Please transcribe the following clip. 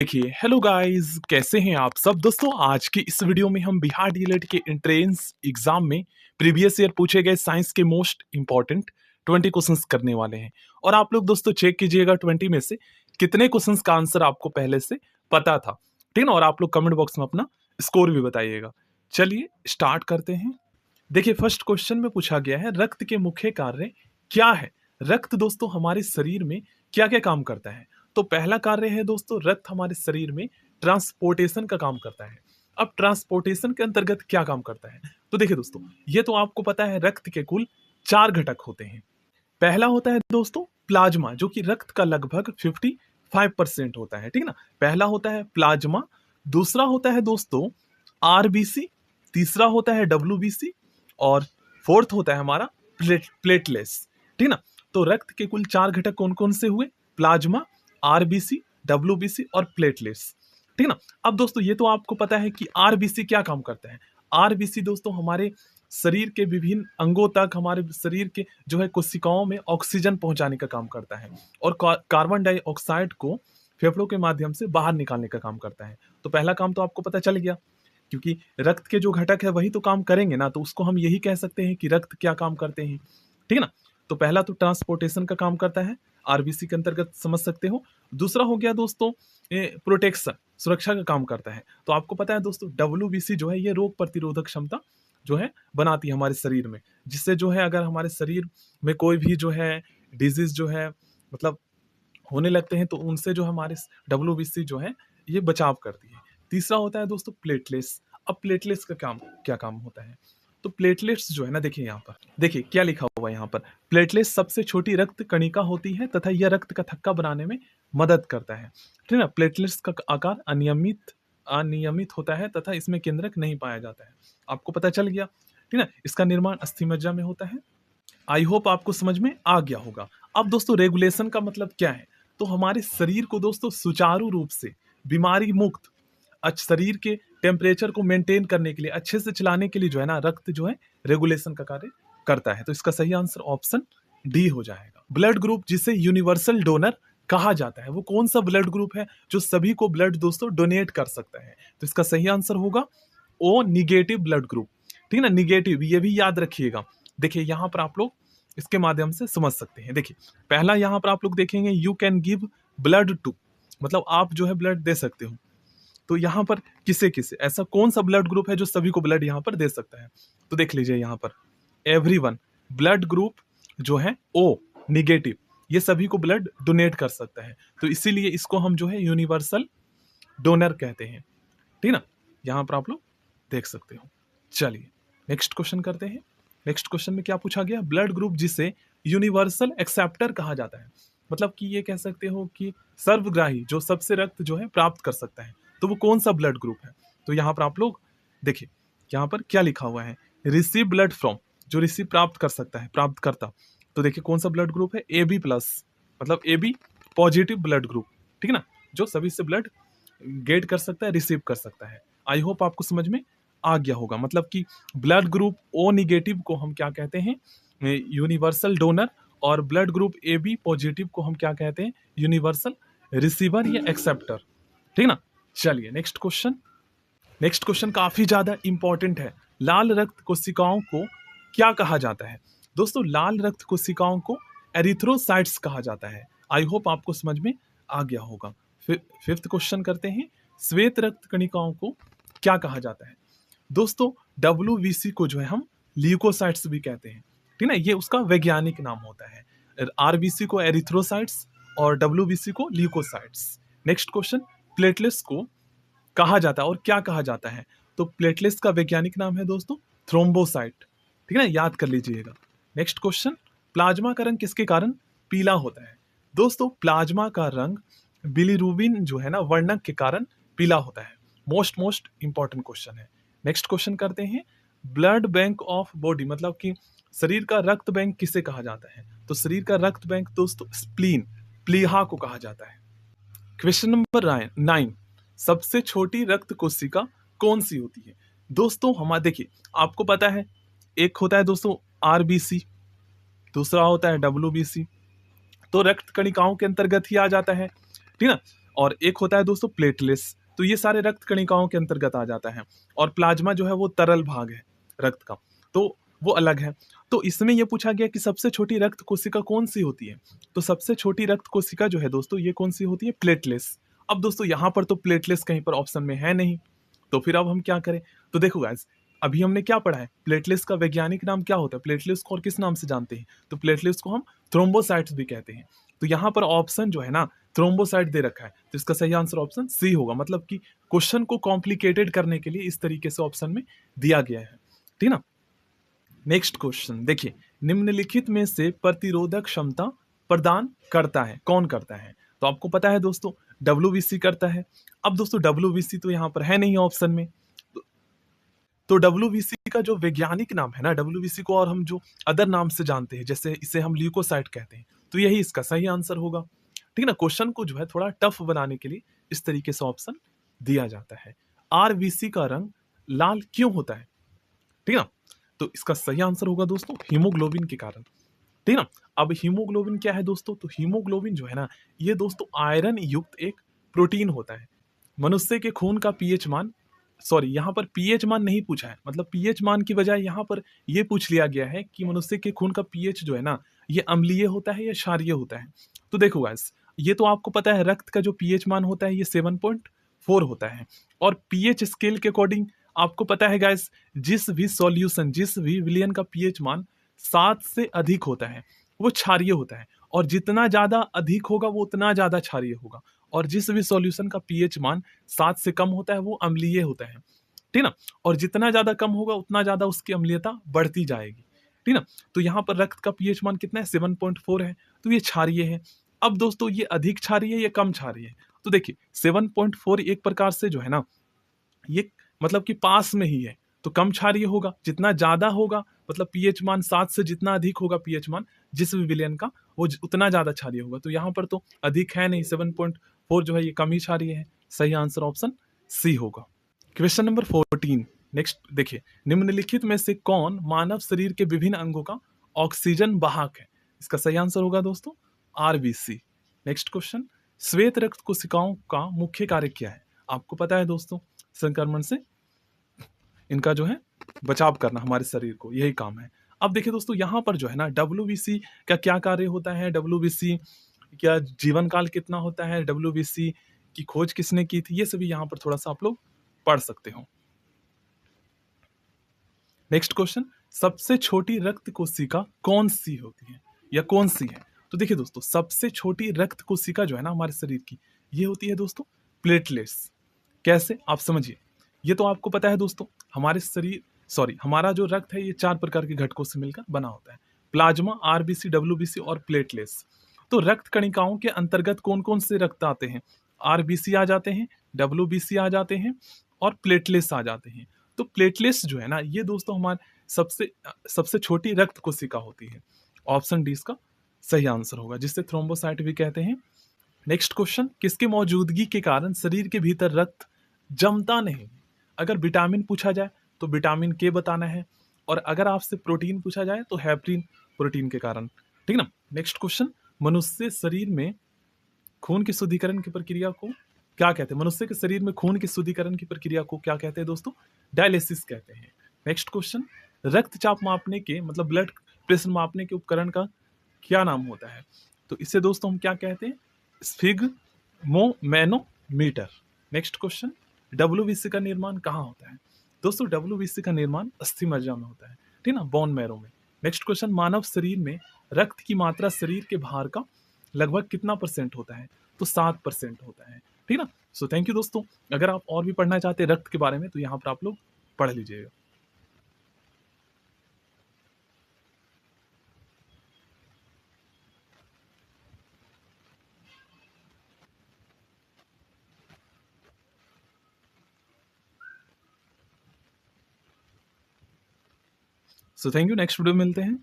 देखिए, hello guys, कैसे हैं आप सब दोस्तों। आज की इस वीडियो में हम बिहार डीएलएड के एंट्रेंस एग्जाम में प्रीवियस ईयर पूछे गए साइंस के मोस्ट इंपॉर्टेंट 20 क्वेश्चंस करने वाले हैं। और आप लोग दोस्तों चेक कीजिएगा 20 में से कितने क्वेश्चंस का आंसर आपको पहले से पता था, ठीक है ना। और आप लोग कमेंट बॉक्स में अपना स्कोर भी बताइएगा। चलिए स्टार्ट करते हैं। देखिए, फर्स्ट क्वेश्चन में पूछा गया है, रक्त के मुख्य कार्य क्या है। रक्त दोस्तों हमारे शरीर में क्या क्या काम करता है। तो पहला कार्य है दोस्तों, रक्त हमारे शरीर में ट्रांसपोर्टेशन का काम करता है। अब ट्रांसपोर्टेशन के अंतर्गत क्या काम करता है, तो देखिए दोस्तों, ये तो आपको पता है, रक्त के कुल 4 घटक होते हैं। पहला होता है दोस्तों प्लाज्मा, जो कि रक्त का लगभग 55% होता है, ठीक है ना। पहला होता है प्लाज्मा, दूसरा होता है दोस्तों आरबीसी, तीसरा होता है डब्ल्यूबीसी, और फोर्थ होता है हमारा प्लेटलेट्स, ठीक ना। तो रक्त के कुल 4 घटक कौन कौन से हुए, प्लाज्मा, आरबीसी, डब्ल्यूबीसी और प्लेटलेट्स, ठीक ना। अब दोस्तों ये तो आपको पता है कि आरबीसी क्या काम करता है। आरबीसी दोस्तों हमारे शरीर के विभिन्न अंगों तक, हमारे शरीर के जो है कोशिकाओं में ऑक्सीजन पहुंचाने का काम करता है, और कार्बन डाइऑक्साइड को फेफड़ों के माध्यम से बाहर निकालने का काम करता है। तो पहला काम तो आपको पता चल गया, क्योंकि रक्त के जो घटक है वही तो काम करेंगे ना, तो उसको हम यही कह सकते हैं कि रक्त क्या काम करते हैं, ठीक है ना। तो पहला तो ट्रांसपोर्टेशन का काम करता है, आरबीसी के अंतर्गत समझ सकते हो। दूसरा हो गया दोस्तों प्रोटेक्शन, सुरक्षा का काम करता है। तो आपको पता है दोस्तों डब्ल्यूबीसी जो है ये रोग प्रतिरोधक क्षमता जो है बनाती है हमारे शरीर में, जिससे जो है अगर हमारे शरीर में कोई भी जो है डिजीज जो है मतलब होने लगते हैं, तो उनसे जो हमारे डब्ल्यूबीसी जो है ये बचाव करती है। तीसरा होता है दोस्तों प्लेटलेट्स। अब प्लेटलेट्स का काम क्या काम होता है, तो प्लेटलेट्स जो है ना, देखिए यहाँ पर, देखिए क्या लिखा हुआ है यहाँ पर, प्लेटलेट्स सबसे छोटी रक्त कणिका होती है तथा यह रक्त का थक्का बनाने में मदद करता है, ठीक है। प्लेटलेट्स का आकार अनियमित अनियमित होता है तथा इसमें केंद्रक नहीं पाया जाता है। आपको पता चल गया, ठीक है। इसका निर्माण अस्थिमज्जा में होता है। आई होप आपको समझ में आ गया होगा। अब दोस्तों रेगुलेशन का मतलब क्या है, तो हमारे शरीर को दोस्तों सुचारू रूप से बीमारी मुक्त शरीर के टेम्परेचर को मेंटेन करने के लिए, अच्छे से चलाने के लिए जो है ना, रक्त जो है रेगुलेशन का कार्य करता है। तो इसका सही आंसर ऑप्शन डी हो जाएगा। ब्लड ग्रुप जिसे यूनिवर्सल डोनर कहा जाता है, वो कौन सा ब्लड ग्रुप है जो सभी को ब्लड दोस्तों डोनेट कर सकता है। तो इसका सही आंसर होगा ओ निगेटिव ब्लड ग्रुप, ठीक है ना। निगेटिव ये भी याद रखिएगा। देखिए यहाँ पर आप लोग इसके माध्यम से समझ सकते हैं। देखिए पहला यहाँ पर आप लोग देखेंगे, you can give blood to, मतलब आप जो है ब्लड दे सकते हो। तो यहाँ पर किसे किसे, ऐसा कौन सा ब्लड ग्रुप है जो सभी को ब्लड यहाँ पर दे सकता है, तो देख लीजिए यहाँ पर एवरीवन। ब्लड ग्रुप जो है ओ निगेटिव, ये सभी को ब्लड डोनेट कर सकता है, तो इसीलिए इसको हम जो है यूनिवर्सल डोनर कहते हैं, ठीक ना। यहाँ पर आप लोग देख सकते हो। चलिए नेक्स्ट क्वेश्चन करते हैं। नेक्स्ट क्वेश्चन में क्या पूछा गया, ब्लड ग्रुप जिसे यूनिवर्सल एक्सेप्टर कहा जाता है, मतलब कि ये कह सकते हो कि सर्वग्राही, जो सबसे रक्त जो है प्राप्त कर सकता है, तो वो कौन सा ब्लड ग्रुप है। तो यहाँ पर आप लोग देखिए यहाँ पर क्या लिखा हुआ है, रिसीव ब्लड फ्रॉम, जो रिसीव प्राप्त कर सकता है, प्राप्त करता। तो देखिए कौन सा ब्लड ग्रुप है, ए बी प्लस, मतलब A B positive blood group, ठीक है ना, जो सभी से ब्लड गेट कर सकता है, रिसीव कर सकता है। आई होप आपको समझ में आ गया होगा। मतलब कि ब्लड ग्रुप ओ निगेटिव को हम क्या कहते हैं, यूनिवर्सल डोनर, और blood group A B positive को हम क्या कहते हैं, यूनिवर्सल रिसीवर या एक्सेप्टर, ठीक ना। चलिए नेक्स्ट क्वेश्चन। नेक्स्ट क्वेश्चन काफी ज्यादा इंपॉर्टेंट है। लाल रक्त कोशिकाओं को क्या कहा जाता है। दोस्तों लाल रक्त कोशिकाओं को एरिथ्रोसाइट्स कहा जाता है। आई होप आपको समझ में आ गया होगा। फिफ्थ क्वेश्चन करते हैं, श्वेत रक्त कणिकाओं को क्या कहा जाता है। दोस्तों डब्ल्यूबीसी को जो है हम ल्यूकोसाइट्स भी कहते हैं, ठीक है ना, ये उसका वैज्ञानिक नाम होता है। आरबीसी को एरिथ्रोसाइट्स और डब्ल्यूबीसी को ल्यूकोसाइट्स। नेक्स्ट क्वेश्चन, प्लेटलेट्स को कहा जाता है और क्या कहा जाता है। तो प्लेटलेट्स का वैज्ञानिक नाम है दोस्तों थ्रोम्बोसाइट, ठीक है ना, याद कर लीजिएगा। नेक्स्ट क्वेश्चन, प्लाज्मा का रंग किसके कारण पीला होता है। दोस्तों प्लाज्मा का रंग बिलीरुबिन जो है ना, वर्णक के कारण पीला होता है। मोस्ट इंपॉर्टेंट क्वेश्चन है। नेक्स्ट क्वेश्चन करते हैं, ब्लड बैंक ऑफ बॉडी, मतलब कि शरीर का रक्त बैंक किसे कहा जाता है। तो शरीर का रक्त बैंक दोस्तों स्प्लीन, प्लीहा को कहा जाता है। क्वेश्चन नंबर 9, सबसे छोटी रक्त कोशिका कौन सी होती है। दोस्तों हमारा देखिए आपको पता है, एक होता है दोस्तों आरबीसी, दूसरा होता है डब्ल्यूबीसी, तो रक्त कणिकाओं के अंतर्गत ही आ जाता है, ठीक ना। और एक होता है दोस्तों प्लेटलेट्स, तो ये सारे रक्त कणिकाओं के अंतर्गत आ जाता है। और प्लाज्मा जो है वो तरल भाग है रक्त का, तो वो अलग है। तो इसमें ये पूछा गया कि सबसे छोटी रक्त कोशिका कौन सी होती है, तो सबसे छोटी रक्त कोशिका जो है दोस्तों ये कौन सी होती है, प्लेटलेट्स। अब दोस्तों यहाँ पर तो प्लेटलेट्स कहीं पर ऑप्शन में है नहीं, तो फिर अब हम क्या करें। तो देखो गाइस, अभी हमने क्या पढ़ा है, प्लेटलेट्स का वैज्ञानिक नाम क्या होता है, प्लेटलेट्स को और किस नाम से जानते हैं, तो प्लेटलेट्स को हम थ्रोम्बोसाइट्स भी कहते हैं। तो यहाँ पर ऑप्शन जो है ना थ्रोम्बोसाइट दे रखा है, तो इसका सही आंसर ऑप्शन सी होगा। मतलब कि क्वेश्चन को कॉम्प्लिकेटेड करने के लिए इस तरीके से ऑप्शन में दिया गया है, ठीक ना। नेक्स्ट क्वेश्चन देखिए, निम्नलिखित में से प्रतिरोधक क्षमता प्रदान करता है, कौन करता है, तो आपको पता है दोस्तों डब्ल्यूबीसी करता है। अब दोस्तों डब्ल्यूबीसी तो यहाँ पर है नहीं ऑप्शन में, तो डब्ल्यूबीसी का जो वैज्ञानिक नाम है ना, डब्ल्यूबीसी को और हम जो अदर नाम से जानते हैं, जैसे इसे हम ल्यूकोसाइट कहते हैं, तो यही इसका सही आंसर होगा, ठीक ना। क्वेश्चन को जो है थोड़ा टफ बनाने के लिए इस तरीके से ऑप्शन दिया जाता है। आरबीसी का रंग लाल क्यों होता है, ठीक ना, तो इसका सही आंसर होगा दोस्तों हीमोग्लोबिन के कारण, ठीक ना। अब हीमोग्लोबिन क्या है दोस्तों, तो हीमोग्लोबिन जो है ना ये दोस्तों आयरन युक्त एक प्रोटीन होता है। मनुष्य के खून का पीएच मान, सॉरी यहाँ पर पीएच मान नहीं पूछा है, मतलब पीएच मान की बजाय यहाँ पर ये पूछ लिया गया है कि मनुष्य के खून का पीएच जो है ना ये अम्लीय होता है या क्षारीय होता है। तो देखो गाइस, ये तो आपको पता है रक्त का जो पीएच मान होता है ये 7.4 होता है, और पीएच स्केल के अकॉर्डिंग आपको पता है गाइस, जिस भी सॉल्यूशन, जिस भी विलियन का पीएच मान 7 से अधिक होता है वो क्षारीय होता है, और जितना ज्यादा अधिक होगा वो उतना ज्यादा क्षारीय होगा, और जिस भी सॉल्यूशन का पीएच मान 7 से कम होता है वो अम्लीय होता है, ठीक ना। और जितना ज्यादा कम होगा उतना ज्यादा उसकी अम्लीयता बढ़ती जाएगी, ठीक ना। तो यहाँ पर रक्त का पीएच मान कितना है, 7.4 है, तो ये क्षारीय है। अब दोस्तों ये अधिक क्षारीय है या कम क्षारीय है, तो देखिए 7.4 एक प्रकार से जो है ना ये मतलब कि पास में ही है, तो कम क्षारीय होगा। जितना ज्यादा होगा मतलब पीएच मान 7 से जितना अधिक होगा पीएच मान जिस भी विलयन का वो उतना ज्यादा क्षारीय होगा। तो यहाँ पर तो अधिक है नहीं, 7.4 जो है ये कम ही क्षारीय है। सही आंसर ऑप्शन सी होगा। क्वेश्चन नंबर 14 नेक्स्ट देखिए, निम्नलिखित में से कौन मानव शरीर के विभिन्न अंगों का ऑक्सीजन वाहक है, इसका सही आंसर होगा दोस्तों आरबीसी। नेक्स्ट क्वेश्चन, श्वेत रक्त कोशिकाओं का मुख्य कार्य क्या है, आपको पता है दोस्तों संक्रमण से इनका जो है बचाव करना, हमारे शरीर को यही काम है। अब देखिए दोस्तों यहाँ पर जो है ना डब्ल्यूबीसी का क्या कार्य होता है, डब्ल्यूबीसी क्या जीवन काल कितना होता है, डब्ल्यूबीसी की खोज किसने की थी, ये सभी यहाँ पर थोड़ा सा आप लोग पढ़ सकते हो। नेक्स्ट क्वेश्चन, सबसे छोटी रक्त कोशिका कौन सी होती है या कौन सी है, तो देखिए दोस्तों सबसे छोटी रक्त कोशिका जो है ना हमारे शरीर की ये होती है दोस्तों प्लेटलेट्स। कैसे आप समझिए, ये तो आपको पता है दोस्तों हमारे शरीर, सॉरी हमारा जो रक्त है ये 4 प्रकार के घटकों से मिलकर बना होता है, प्लाज्मा, आरबीसी, डब्ल्यूबीसी और प्लेटलेट्स। तो रक्त कणिकाओं के अंतर्गत कौन कौन से रक्त आते हैं, आरबीसी आ जाते हैं, डब्ल्यूबीसी आ जाते हैं और प्लेटलेट्स आ जाते हैं। तो प्लेटलेट्स जो है ना ये दोस्तों हमारे सबसे सबसे छोटी रक्त कोशिका होती है। ऑप्शन डी इसका सही आंसर होगा, जिससे थ्रोम्बोसाइट भी कहते हैं। नेक्स्ट क्वेश्चन, किसकी मौजूदगी के कारण शरीर के भीतर रक्त जमता नहीं, अगर विटामिन पूछा जाए तो विटामिन के बताना है, और अगर आपसे प्रोटीन पूछा जाए तो हेपरिन प्रोटीन के कारण, ठीक ना। नेक्स्ट क्वेश्चन, मनुष्य शरीर में खून की शुद्धिकरण की प्रक्रिया को क्या कहते हैं, मनुष्य के शरीर में खून की शुद्धिकरण की प्रक्रिया को क्या कहते हैं दोस्तों, डायलिसिस कहते हैं। नेक्स्ट क्वेश्चन, रक्तचाप मापने के मतलब ब्लड प्रेशर मापने के उपकरण का क्या नाम होता है, तो इसे दोस्तों हम क्या कहते हैं, स्फिग्मोमेनोमीटर। नेक्स्ट क्वेश्चन, डब्ल्यूबीसी का निर्माण कहाँ होता है, दोस्तों डब्ल्यूबीसी का निर्माण अस्थि मज्जा में होता है, ठीक ना, बोन मैरो में। नेक्स्ट क्वेश्चन, मानव शरीर में रक्त की मात्रा शरीर के भार का लगभग कितना परसेंट होता है, तो 7% होता है, ठीक ना। सो थैंक यू दोस्तों, अगर आप और भी पढ़ना चाहते हैं रक्त के बारे में तो यहाँ पर आप लोग पढ़ लीजिएगा। So thank you, next video में मिलते हैं।